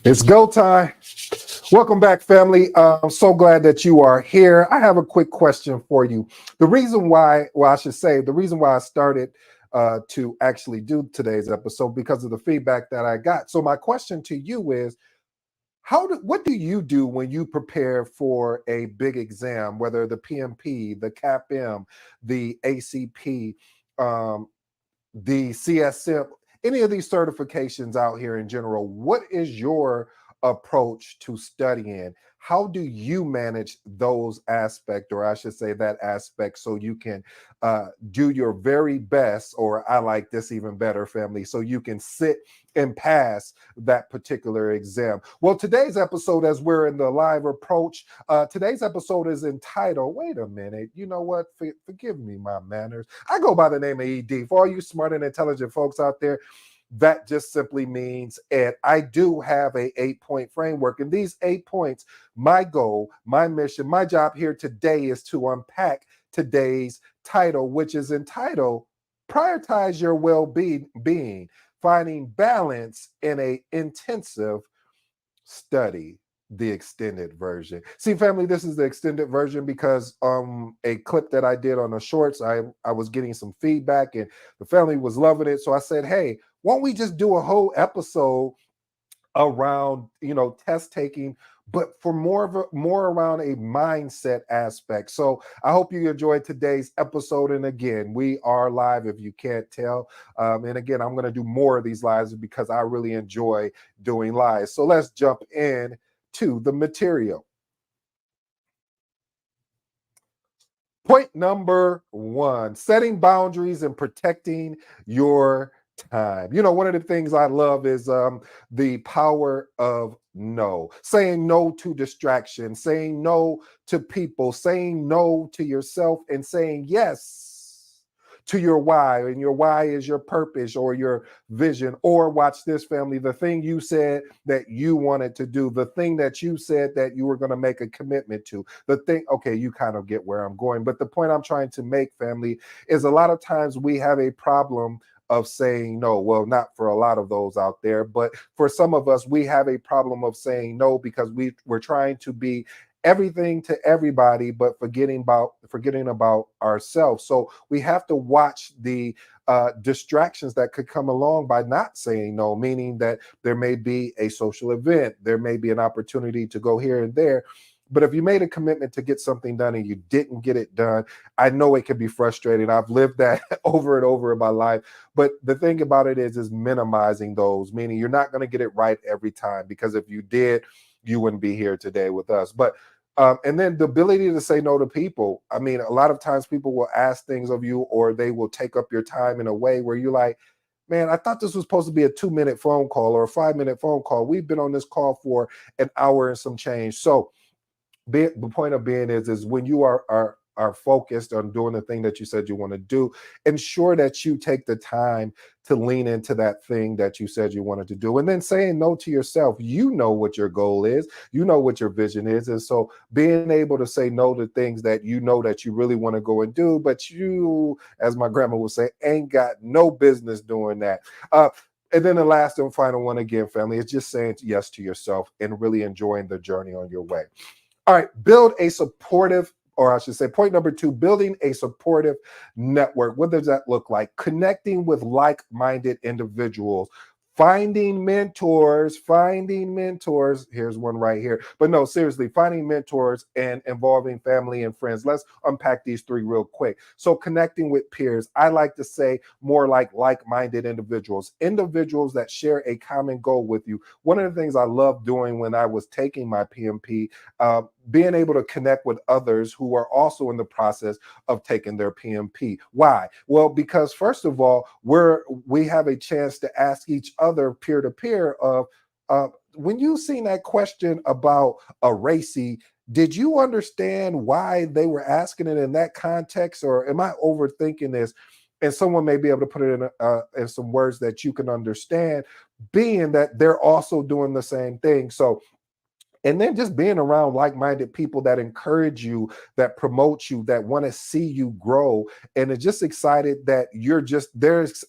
It's go time. Welcome back, family. I'm so glad that you are here. I have a quick question for you. The reason why, well, I should say, the reason why I started to actually do today's episode because of the feedback that I got. So my question to you is, what do you do when you prepare for a big exam, whether the PMP, the CAPM, the ACP, um, the CSM, any of these certifications out here in general? What is your approach to studying? How do you manage those aspects, or I should say that aspect, so you can do your very best, or I like this even better, family, so you can sit and pass that particular exam? Well, today's episode, as we're in the live approach, today's episode is entitled, wait a minute, you know what? Forgive me my manners. I go by the name of ED. For all you smart and intelligent folks out there, that just simply means Ed. I do have a 8-point framework, and these 8 points, my goal, my mission, my job here today is to unpack today's title, which is entitled Prioritize Your Well-Being, Finding Balance in a Intensive Study, the extended version. See, family, this is the extended version because a clip that I did on the shorts, I was getting some feedback and the family was loving it. So I said, hey, won't we just do a whole episode around, test taking, but for more around a mindset aspect? So I hope you enjoyed today's episode. And again, we are live if you can't tell. And again, I'm going to do more of these lives because I really enjoy doing lives. So let's jump in to the material. Point number 1, setting boundaries and protecting your time. One of the things I love is the power of no. Saying no to distraction, saying no to people, saying no to yourself, and saying yes to your why. And your why is your purpose or your vision. Or watch this, family, the thing you said that you wanted to do, the thing that you said that you were going to make a commitment to, the thing. Okay, you kind of get where I'm going. But the point I'm trying to make, family, is a lot of times we have a problem of saying no. Well, not for a lot of those out there, but for some of us, we have a problem of saying no because we're trying to be everything to everybody, but forgetting about ourselves. So we have to watch the distractions that could come along by not saying no, meaning that there may be a social event, there may be an opportunity to go here and there. But if you made a commitment to get something done and you didn't get it done, I know it can be frustrating. I've lived that over and over in my life. But the thing about it is minimizing those, meaning you're not going to get it right every time, because if you did, you wouldn't be here today with us. But and then the ability to say no to people. I mean, a lot of times people will ask things of you, or they will take up your time in a way where you're like, man, I thought this was supposed to be a 2-minute phone call or a 5-minute phone call. We've been on this call for an hour and some change. So the point of being is when you are focused on doing the thing that you said you want to do, ensure that you take the time to lean into that thing that you said you wanted to do. And then saying no to yourself. You know what your goal is, you know what your vision is. And so being able to say no to things that you know that you really want to go and do, but you, as my grandma would say, ain't got no business doing that. And then the last and final one, again, family, is just saying yes to yourself and really enjoying the journey on your way. All right, build a supportive, or I should say, point number 2, building a supportive network. What does that look like? Connecting with like-minded individuals. Finding mentors. Here's one right here. But no, seriously, finding mentors and involving family and friends. Let's unpack these 3 real quick. So connecting with peers. I like to say more like-minded individuals that share a common goal with you. One of the things I loved doing when I was taking my PMP, being able to connect with others who are also in the process of taking their PMP. Why? Well, because first of all, we have a chance to ask each other peer to peer of, when you seen that question about a racy, did you understand why they were asking it in that context, or am I overthinking this? And someone may be able to put it in some words that you can understand, being that they're also doing the same thing. So, and then just being around like-minded people that encourage you, that promote you, that want to see you grow, and are just excited that you're just there's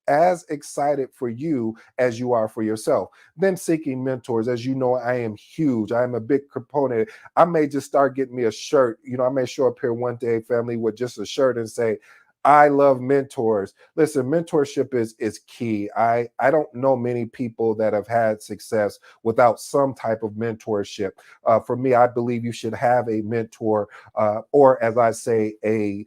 as excited for you as you are for yourself. Then seeking mentors, as you know, I am huge. I am a big proponent. I may just start getting me a shirt. I may show up here one day, family, with just a shirt and say, I love mentors. Listen, mentorship is key. I don't know many people that have had success without some type of mentorship. For me, I believe you should have a mentor, or as I say, a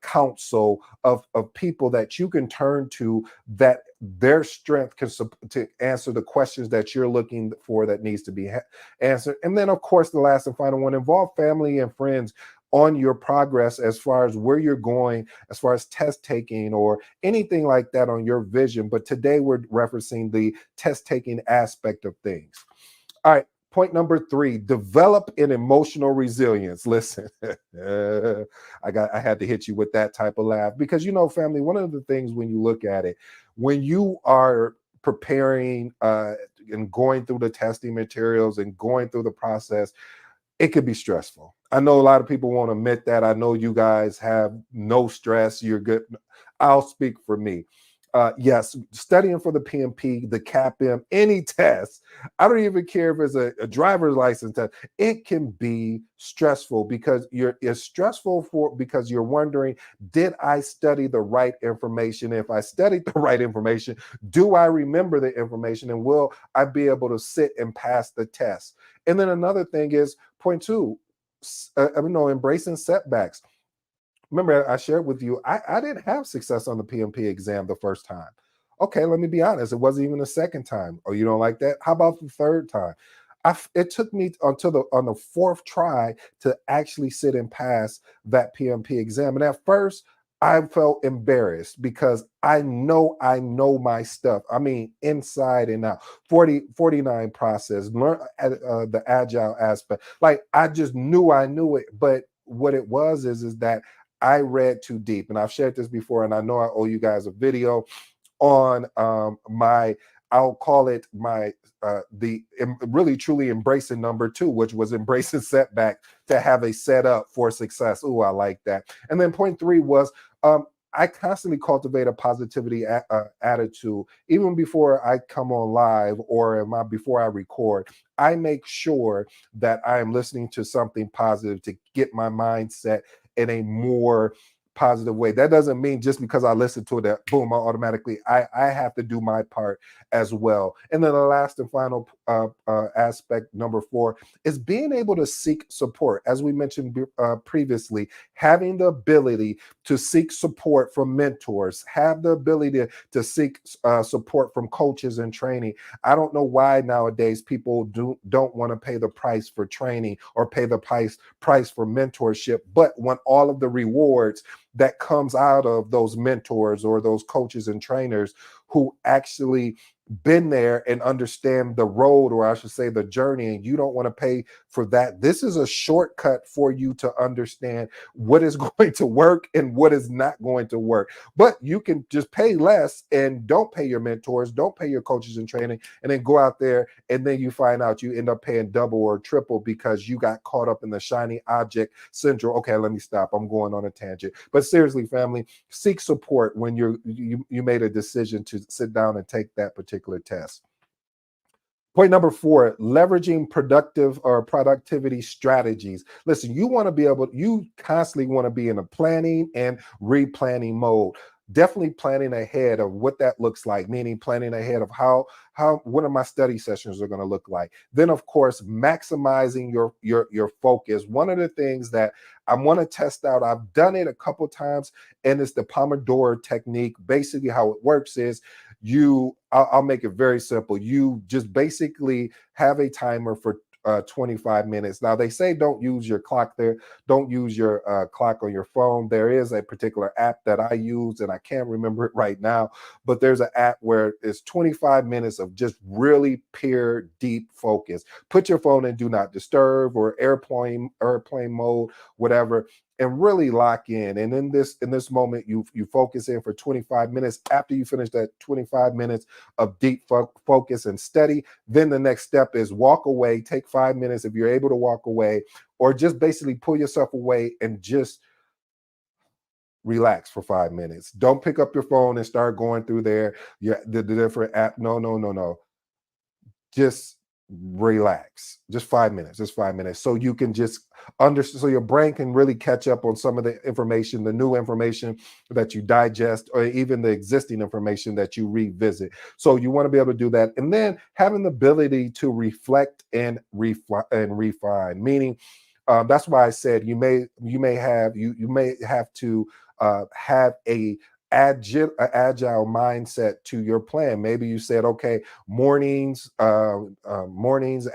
council of people that you can turn to, that their strength can to answer the questions that you're looking for that needs to be answered. And then, of course, the last and final one: involve family and friends on your progress as far as where you're going, as far as test taking or anything like that on your vision. But today we're referencing the test taking aspect of things. All right. Point number 3, develop an emotional resilience. Listen, I had to hit you with that type of laugh, because family, one of the things when you look at it, when you are preparing and going through the testing materials and going through the process, it could be stressful. I know a lot of people won't admit that. I know you guys have no stress. You're good. I'll speak for me. Yes, studying for the PMP, the CAPM, any test, I don't even care if it's a driver's license test, it can be stressful, because it's stressful because you're wondering, did I study the right information? If I studied the right information, do I remember the information, and will I be able to sit and pass the test? And then another thing is point 2, embracing setbacks. Remember, I shared with you, I didn't have success on the PMP exam the first time. Okay, let me be honest. It wasn't even the second time. Oh, you don't like that? How about the third time? It took me until on the fourth try to actually sit and pass that PMP exam. And at first, I felt embarrassed, because I know my stuff. I mean, inside and out. 49 process, learn the agile aspect. Like, I just knew I knew it. But what it was is that I read too deep. And I've shared this before, and I know I owe you guys a video on my, I'll call it my really truly embracing number 2, which was embracing setback to have a setup for success. Oh, I like that. And then point 3 was I constantly cultivate a positivity attitude. Even before I come on live, or before I record, I make sure that I am listening to something positive to get my mindset in a more positive way. That doesn't mean just because I listen to it that boom, I have to do my part as well. And then the last and final aspect, number 4, is being able to seek support. As we mentioned previously, having the ability to seek support from mentors, have the ability to seek support from coaches and training. I don't know why nowadays people don't want to pay the price for training or pay the price for mentorship, but want all of the rewards that comes out of those mentors or those coaches and trainers who actually been there and understand the road, or I should say the journey, and you don't want to pay for that. This is a shortcut for you to understand what is going to work and what is not going to work. But you can just pay less and don't pay your mentors, don't pay your coaches and training, and then go out there and then you find out you end up paying double or triple because you got caught up in the shiny object syndrome. Okay, let me stop. I'm going on a tangent. But seriously, family, seek support when you made a decision to sit down and take that particular test. Point number 4, leveraging productivity strategies. Listen, you constantly want to be in a planning and replanning mode. Definitely planning ahead of what that looks like, meaning planning ahead of how what are my study sessions are going to look like. Then, of course, maximizing your focus. One of the things that I want to test out, I've done it a couple times, and it's the Pomodoro Technique. Basically, how it works is I'll make it very simple. You just basically have a timer for 25 minutes. Now, they say don't use your clock there. Don't use your clock on your phone. There is a particular app that I use, and I can't remember it right now, but there's an app where it's 25 minutes of just really pure, deep focus. Put your phone in do not disturb or airplane mode, whatever, and really lock in. And in this moment, you focus in for 25 minutes. After you finish that 25 minutes of deep focus and study, then the next step is walk away. Take 5 minutes if you're able to, walk away, or just basically pull yourself away and just relax for 5 minutes. Don't pick up your phone and start going through there. Yeah, the different app. No, no, no, no. Just relax. Just 5 minutes. Just 5 minutes. So you can just understand. So your brain can really catch up on some of the information, the new information that you digest, or even the existing information that you revisit. So you want to be able to do that, and then having the ability to reflect and refine. Meaning, that's why I said you may have to have agile mindset to your plan. Maybe you said, okay, mornings,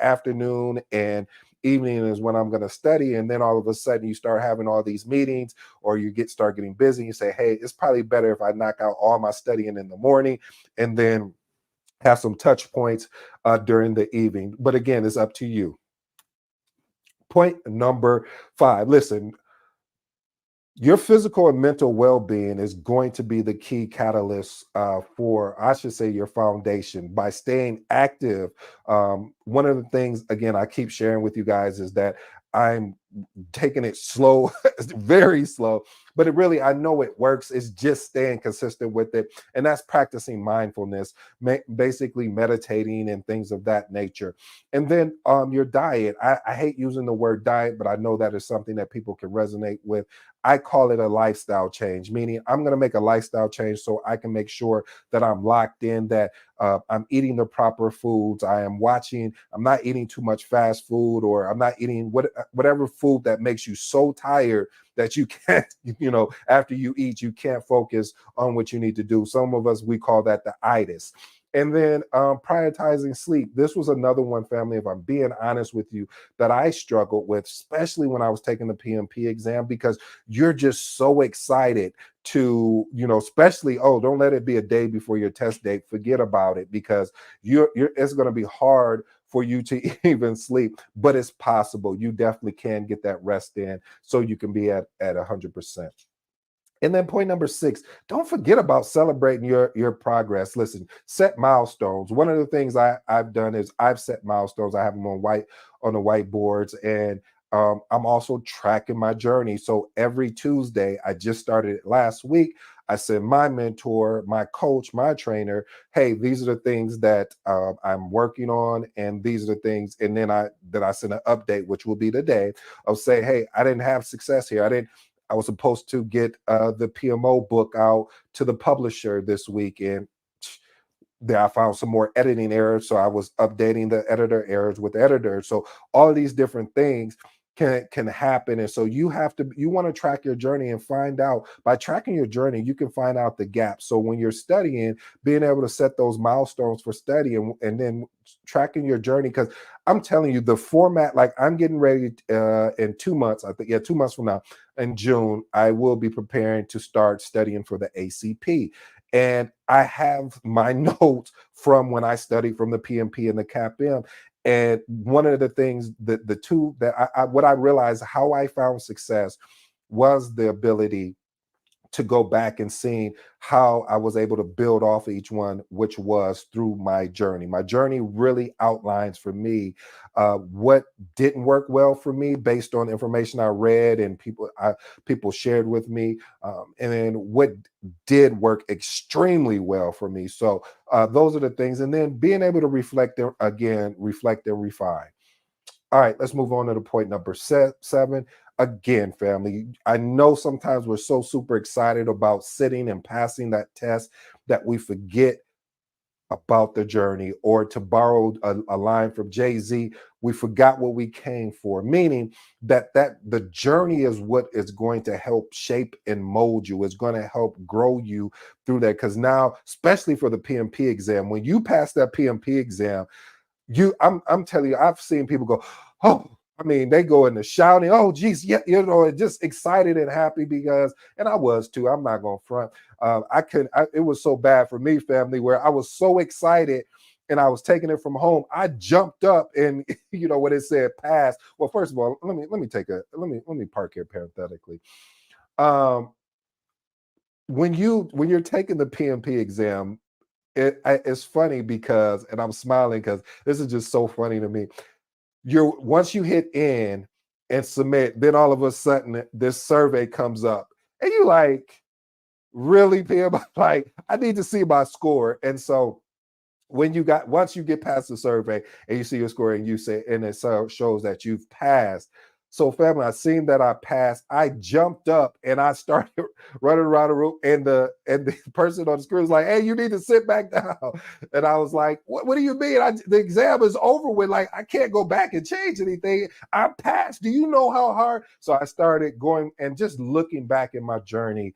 afternoon, and evening is when I'm going to study, and then all of a sudden you start having all these meetings, or you start getting busy. You say, hey, it's probably better if I knock out all my studying in the morning, and then have some touch points during the evening. But again, it's up to you. Point number 5. Listen, your physical and mental well-being is going to be the key catalyst for, I should say, your foundation. By staying active, one of the things, again, I keep sharing with you guys is that I'm taking it slow, very slow, but it really, I know it works. It's just staying consistent with it, and that's practicing mindfulness, basically meditating and things of that nature. And then your diet. I hate using the word diet, but I know that is something that people can resonate with. I call it a lifestyle change, meaning I'm going to make a lifestyle change so I can make sure that I'm locked in, that I'm eating the proper foods. I'm not eating too much fast food, or I'm not eating whatever food that makes you so tired that you can't, after you eat, you can't focus on what you need to do. Some of us, we call that the itis. And then prioritizing sleep. This was another one, family, if I'm being honest with you, that I struggled with, especially when I was taking the PMP exam, because you're just so excited to, especially, oh, don't let it be a day before your test date. Forget about it, because it's going to be hard for you to even sleep, but it's possible. You definitely can get that rest in so you can be at 100%. And then point number 6, don't forget about celebrating your progress. Listen, set milestones. One of the things I've done is I've set milestones. I have them on the whiteboards, and I'm also tracking my journey. So every Tuesday, I just started it last week. I send my mentor, my coach, my trainer, hey, these are the things that I'm working on, and these are the things. And then I send an update, which will be today, of say, hey, I didn't have success here. I was supposed to get the PMO book out to the publisher this week, and there I found some more editing errors. So I was updating the editor errors with the editor. So all of these different things can happen. And so you want to track your journey and find out, by tracking your journey, you can find out the gaps. So when you're studying, being able to set those milestones for study, and then tracking your journey. Because I'm telling you, the format, like I'm getting ready in 2 months, I think, yeah, 2 months from now, in June, I will be preparing to start studying for the ACP. And I have my notes from when I studied from the PMP and the CAPM. And one of the things that the two that what I realized, how I found success, was the ability to go back and seeing how I was able to build off of each one, which was through my journey. My journey really outlines for me what didn't work well for me based on information I read and people shared with me, and then what did work extremely well for me. So those are the things, and then being able to reflect and refine. All right, let's move on to the point number 7. Again, family, I know sometimes we're so super excited about sitting and passing that test that we forget about the journey, or to borrow a line from Jay-Z, we forgot what we came for, meaning that the journey is what is going to help shape and mold you. It's going to help grow you through that, because now, especially for the PMP exam, when you pass that PMP exam, I'm telling you, I've seen people go, oh, I mean, they go into shouting, oh geez, yeah, just excited and happy, because, and I was too, I'm not gonna front. It was so bad for me, family, where I was so excited and I was taking it from home. I jumped up, and when it said pass. Well, first of all, let me park here parenthetically. Um, when you're taking the PMP exam, it's funny because, and I'm smiling because this is just so funny to me. Once you hit in and submit, then all of a sudden this survey comes up, And you like, really, Pam? Like, I need to see my score. And so once you get past the survey and you see your score and you say, and it shows that you've passed. So family, I seen that I passed. I jumped up and I started running around the room, and the person on the screen was like, "Hey, you need to sit back down." And I was like, what do you mean? The exam is over with. Like, I can't go back and change anything. I passed. Do you know how hard? So I started going and just looking back in my journey,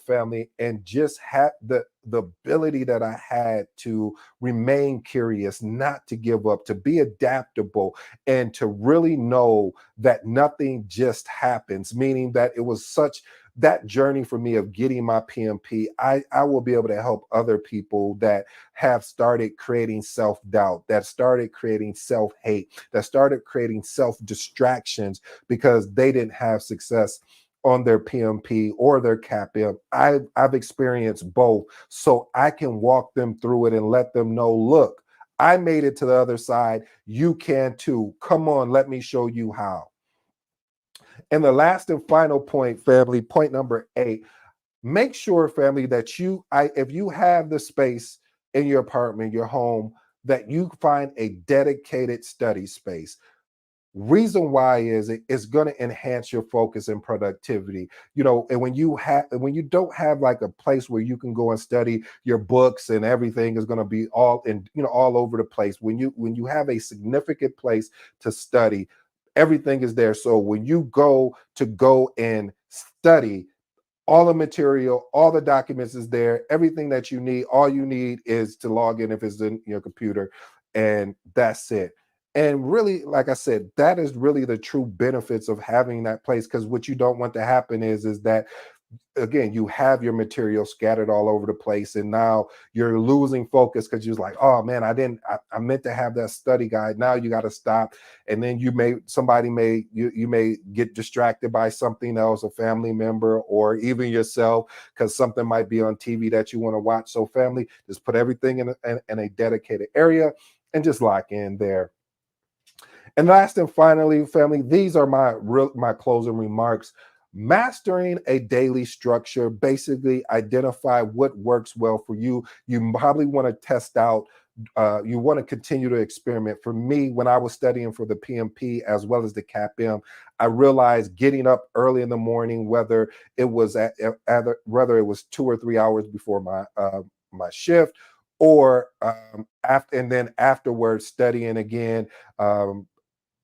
family, and just had the ability that I had to remain curious, not to give up, to be adaptable, and to really know that nothing just happens, meaning that it was such that journey for me of getting my PMP. I will be able to help other people that have started creating self-doubt, that started creating self-hate, that started creating self-distractions because they didn't have success on their PMP or their CAPM. I've experienced both, so I can walk them through it and let them know, look, I made it to the other side. You can too. Come on, let me show you how. And the last and final point, family, point number 8, make sure, family, that if you have the space in your apartment, your home, that you find a dedicated study space. Reason why is it's going to enhance your focus and productivity. And when you don't have like a place where you can go and study, your books and everything is going to be all in, all over the place. When you have a significant place to study, everything is there. So when you go and study, all the material, all the documents is there, everything that you need. All you need is to log in if it's in your computer, and that's it. And really, like I said, that is really the true benefits of having that place, because what you don't want to happen is that, again, you have your material scattered all over the place, and now you're losing focus because you're like, oh man, I meant to have that study guide. Now you got to stop, and then you may get distracted by something else, a family member or even yourself, because something might be on TV that you want to watch. So family, just put everything in a dedicated area and just lock in there. And last and finally, family, these are my closing remarks. Mastering a daily structure, basically identify what works well for you. You probably want to test out, you want to continue to experiment. For me, when I was studying for the PMP as well as the CAPM, I realized getting up early in the morning, whether it was whether it was 2 or 3 hours before my shift, or after, and then afterwards studying again,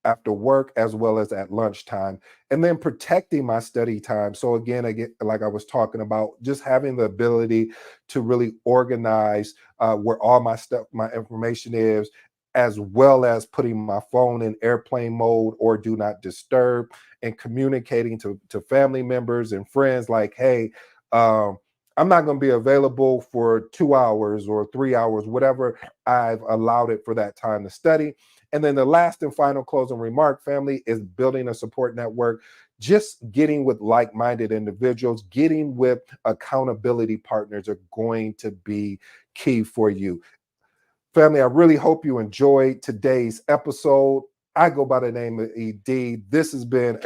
after work as well as at lunchtime, and then protecting my study time. So again, I get, like I was talking about, just having the ability to really organize where all my stuff, my information is, as well as putting my phone in airplane mode or do not disturb, and communicating to family members and friends like, hey, I'm not going to be available for 2 hours or 3 hours, whatever I've allowed it for that time to study. And then the last and final closing remark, family, is building a support network. Just getting with like-minded individuals, getting with accountability partners are going to be key for you. Family, I really hope you enjoyed today's episode. I go by the name of ED. This has been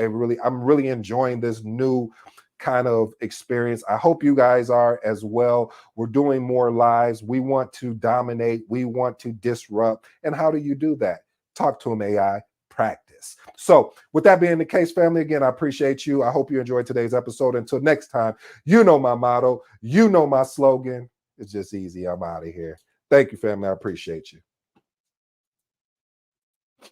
I'm really enjoying this new kind of experience. I hope you guys are as well. We're doing more lives. We want to dominate. We want to disrupt. And how do you do that? Talk to them, AI. Practice. So with that being the case, family, again, I appreciate you. I hope you enjoyed today's episode. Until next time, you know my motto. You know my slogan. It's just easy. I'm out of here. Thank you, family. I appreciate you.